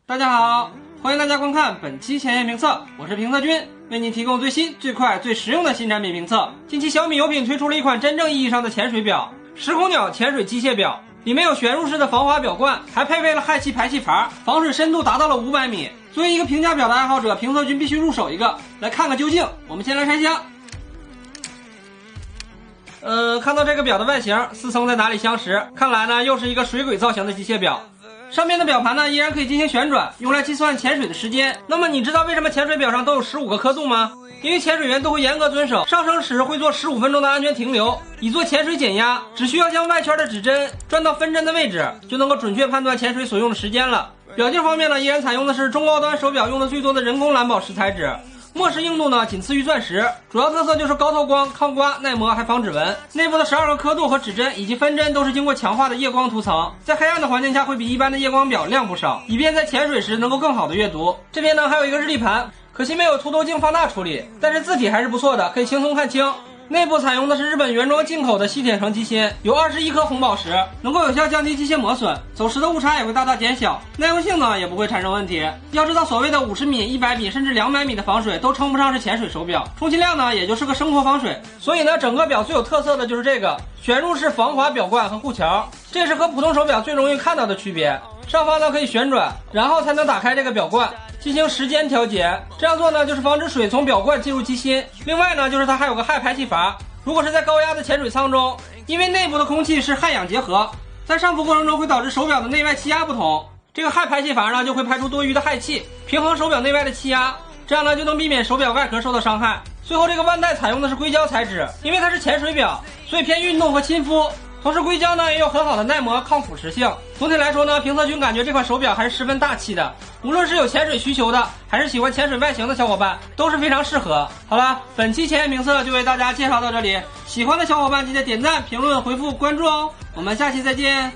大家好，欢迎大家观看本期前沿评测，我是评测君，为您提供最新、最快、最实用的新产品评测。近期小米有品推出了一款真正意义上的潜水表——时空鸟潜水机械表，里面有旋入式的防滑表冠，还配备了氦气排气阀，防水深度达到了500米。作为一个评价表的爱好者，评测君必须入手一个，来看个究竟。我们先来拆箱。看到这个表的外形，似曾在哪里相识，看来呢又是一个水鬼造型的机械表。上面的表盘呢依然可以进行旋转，用来计算潜水的时间。那么你知道为什么潜水表上都有15个刻度吗？因为潜水员都会严格遵守，上升时会做15分钟的安全停留，以做潜水减压。只需要将外圈的指针转到分针的位置，就能够准确判断潜水所用的时间了。表径方面呢，依然采用的是中高端手表用的最多的人工蓝宝石材质。墨石硬度呢仅次于钻石，主要特色就是高透光、抗刮、耐磨，还防指纹。内部的12个刻度和指针以及分针都是经过强化的夜光涂层，在黑暗的环境下会比一般的夜光表亮不少，以便在潜水时能够更好的阅读。这边呢还有一个日历盘，可惜没有凸透镜放大处理，但是字体还是不错的，可以轻松看清。内部采用的是日本原装进口的细铁成机芯，有21颗红宝石，能够有效降低机械磨损，走时的误差也会大大减小，耐用性呢也不会产生问题。要知道，所谓的50米、100米甚至200米的防水都称不上是潜水手表，充其量呢也就是个生活防水。所以呢，整个表最有特色的就是这个旋入式防滑表冠和护桥，这是和普通手表最容易看到的区别。上方呢可以旋转，然后才能打开这个表冠，进行时间调节。这样做呢就是防止水从表冠进入机芯。另外呢就是它还有个氦排气阀，如果是在高压的潜水舱中，因为内部的空气是氦氧结合，在上浮过程中会导致手表的内外气压不同，这个氦排气阀呢就会排出多余的氦气，平衡手表内外的气压，这样呢就能避免手表外壳受到伤害。最后这个腕带采用的是硅胶材质，因为它是潜水表，所以偏运动和亲肤。同时硅胶呢也有很好的耐磨抗腐蚀性。总体来说呢，评测君感觉这款手表还是十分大气的，无论是有潜水需求的，还是喜欢潜水外形的小伙伴，都是非常适合。好了，本期前沿评测就为大家介绍到这里，喜欢的小伙伴记得点赞、评论、回复、关注哦。我们下期再见。